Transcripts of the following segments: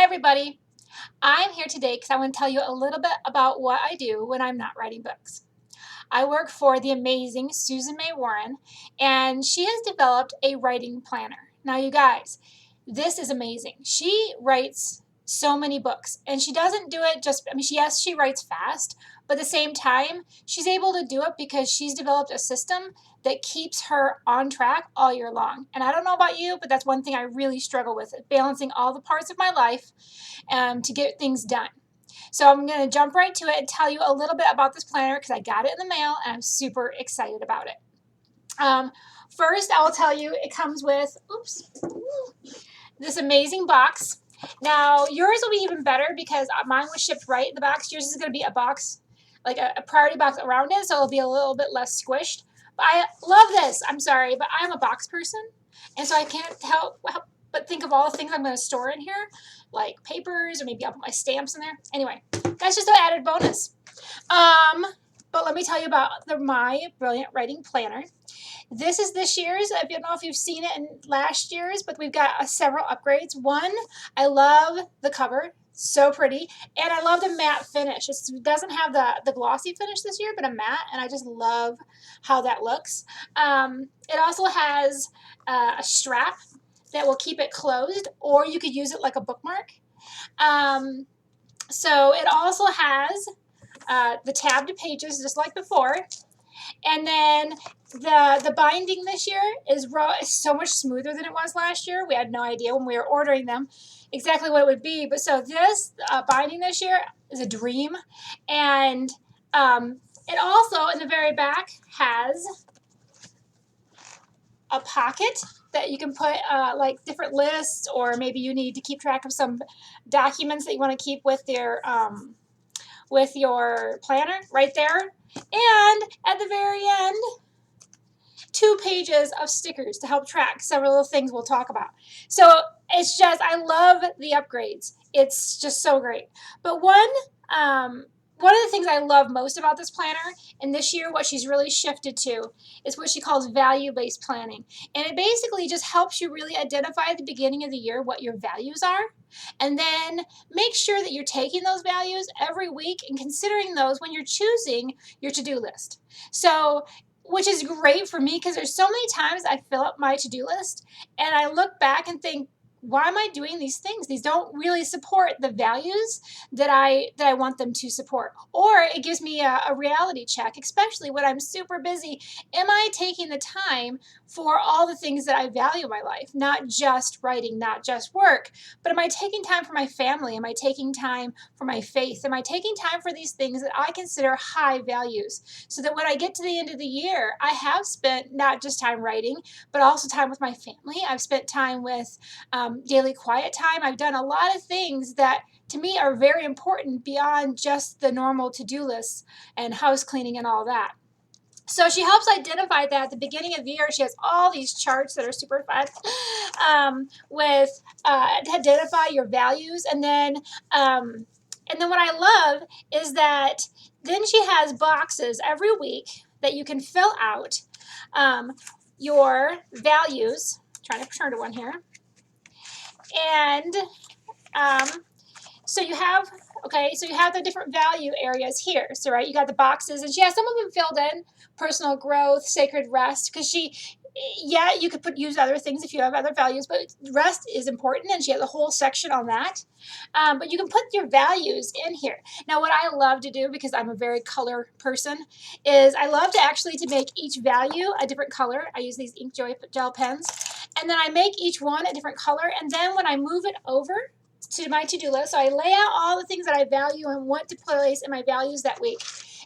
everybody. I'm here today because I want to tell you a little bit about what I do when I'm not writing books. I work for the amazing Susan May Warren, and she has developed a writing planner. Now, you guys, this is amazing. She writes so many books, and she doesn't do it just, yes, she writes fast, but at the same time, she's able to do it because she's developed a system that keeps her on track all year long. And I don't know about you, but that's one thing I really struggle with, balancing all the parts of my life to get things done. So I'm going to jump right to it and tell you a little bit about this planner because I got it in the mail and I'm super excited about it. First, I will tell you it comes with, this amazing box. Now, yours will be even better because mine was shipped right in the box. Yours is going to be a box, like a priority box around it, so it'll be a little bit less squished. But I love this. I'm sorry, but I'm a box person, and so I can't help but think of all the things I'm going to store in here, like papers, or maybe I'll put my stamps in there. Anyway, that's just an added bonus. But let me tell you about my Brilliant Writing Planner. This is this year's. I don't know if you've seen it in last year's, but we've got several upgrades. One, I love the cover. So pretty. And I love the matte finish. It doesn't have the glossy finish this year, but a matte, and I just love how that looks. It also has a strap that will keep it closed, or you could use it like a bookmark. So it also has the tabbed pages just like before. And then the binding this year is so much smoother than it was last year. We had no idea when we were ordering them exactly what it would be. But so this binding this year is a dream. And it also, in the very back, has a pocket that you can put like different lists, or maybe you need to keep track of some documents that you want to keep with your planner right there. And at the very end, 2 pages of stickers to help track several of the things we'll talk about. So it's just, I love the upgrades. It's just so great. But one of the things I love most about this planner, and this year what she's really shifted to, is what she calls value-based planning. And it basically just helps you really identify at the beginning of the year what your values are, and then make sure that you're taking those values every week and considering those when you're choosing your to-do list. So, which is great for me because there's so many times I fill up my to-do list and I look back and think, why am I doing these things? These don't really support the values that I want them to support. Or it gives me a reality check, especially when I'm super busy. Am I taking the time for all the things that I value in my life? Not just writing, not just work, but am I taking time for my family? Am I taking time for my faith? Am I taking time for these things that I consider high values? So that when I get to the end of the year, I have spent not just time writing, but also time with my family. I've spent time with daily quiet time. I've done a lot of things that to me are very important beyond just the normal to-do lists and house cleaning and all that. So she helps identify that at the beginning of the year. She has all these charts that are super fun with to identify your values. And then what I love is that then she has boxes every week that you can fill out your values. I'm trying to turn to one here. And so you have the different value areas here. So, right, you got the boxes, and she has some of them filled in: personal growth, sacred rest, because you could use other things if you have other values, but rest is important, and she has a whole section on that. But you can put your values in here. Now, what I love to do, because I'm a very color person, is I love to make each value a different color. I use these ink gel pens, and then I make each one a different color, and then when I move it over to my to-do list, so I lay out all the things that I value and want to place in my values that week.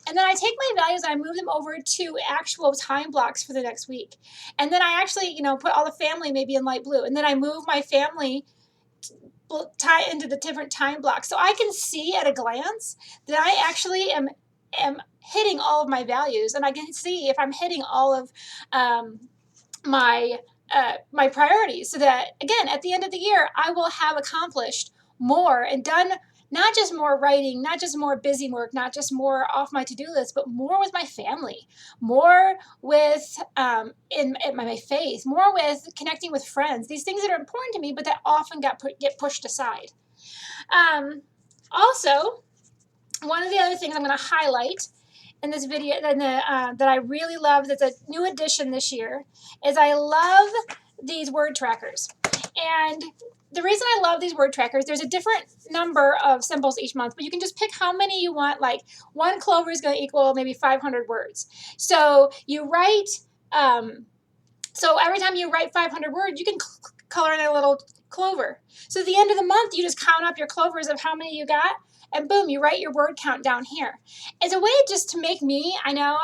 And then I take my values and I move them over to actual time blocks for the next week. And then I actually, put all the family maybe in light blue. And then I move my family into the different time blocks. So I can see at a glance that I actually am hitting all of my values. And I can see if I'm hitting all of my priorities, so that, again, at the end of the year, I will have accomplished more and done not just more writing, not just more busy work, not just more off my to-do list, but more with my family, more with in my faith, more with connecting with friends, these things that are important to me, but that often get pushed aside. Also, one of the other things I'm going to highlight in this video that I really love, that's a new addition this year, is I love these word trackers. And the reason I love these word trackers, there's a different number of symbols each month, but you can just pick how many you want. Like one clover is going to equal maybe 500 words. So you write, so every time you write 500 words, you can color in a little clover. So at the end of the month, you just count up your clovers of how many you got, and boom, you write your word count down here. It's a way just to make me, I know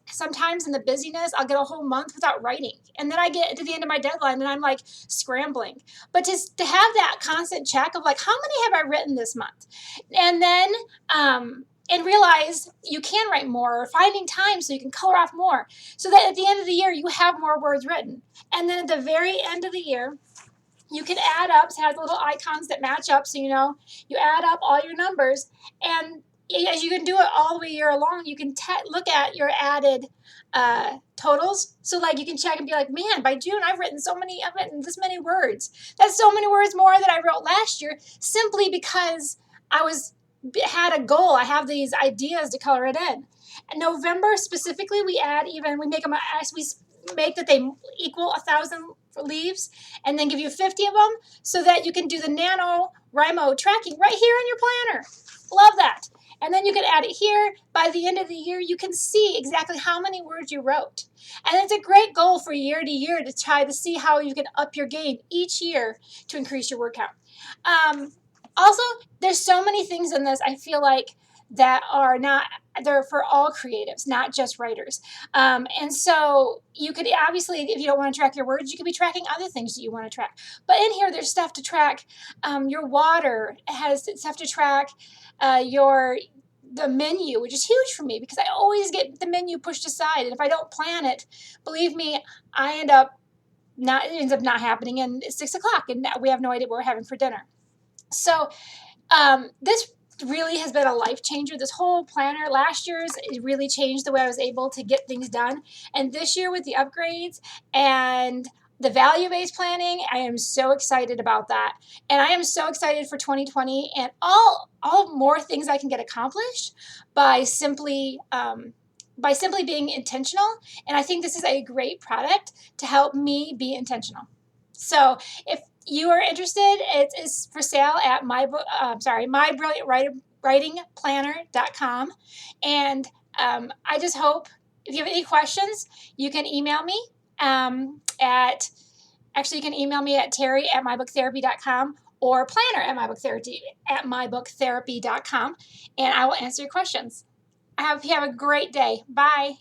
sometimes in the busyness, I'll get a whole month without writing. And then I get to the end of my deadline and I'm like scrambling. But just to have that constant check of like, how many have I written this month? And then, and realize you can write more, or finding time so you can color off more, so that at the end of the year, you have more words written. And then at the very end of the year, you can add up. It has little icons that match up, so you know you add up all your numbers, and as you can do it all the way year along, you can look at your added totals. So like you can check and be like, man, by June I've written this many words. That's so many words more than I wrote last year, simply because I had a goal. I have these ideas to color it in. In November specifically, we make that they equal 1,000 leaves, and then give you 50 of them, so that you can do the NaNoWriMo tracking right here in your planner. Love that. And then you can add it here. By the end of the year, you can see exactly how many words you wrote. And it's a great goal for year to year to try to see how you can up your game each year to increase your word count. Also, there's so many things in this, I feel like, that they're for all creatives, not just writers. And so you could obviously, if you don't want to track your words, you could be tracking other things that you want to track. But in here, there's stuff to track your water. It has stuff to track the menu, which is huge for me because I always get the menu pushed aside. And if I don't plan it, believe me, it ends up not happening. And it's 6 o'clock and we have no idea what we're having for dinner. So this really has been a life changer. This whole planner, last year's, it really changed the way I was able to get things done. And this year with the upgrades and the value-based planning, I am so excited about that. And I am so excited for 2020 and all more things I can get accomplished by simply being intentional. And I think this is a great product to help me be intentional. So if you are interested, it is for sale at mybrilliantwritingplanner.com. And I just hope, if you have any questions, you can email me you can email me at Tari@mybookTherapy.com or planner@mybookTherapy.com, and I will answer your questions. I hope you have a great day. Bye.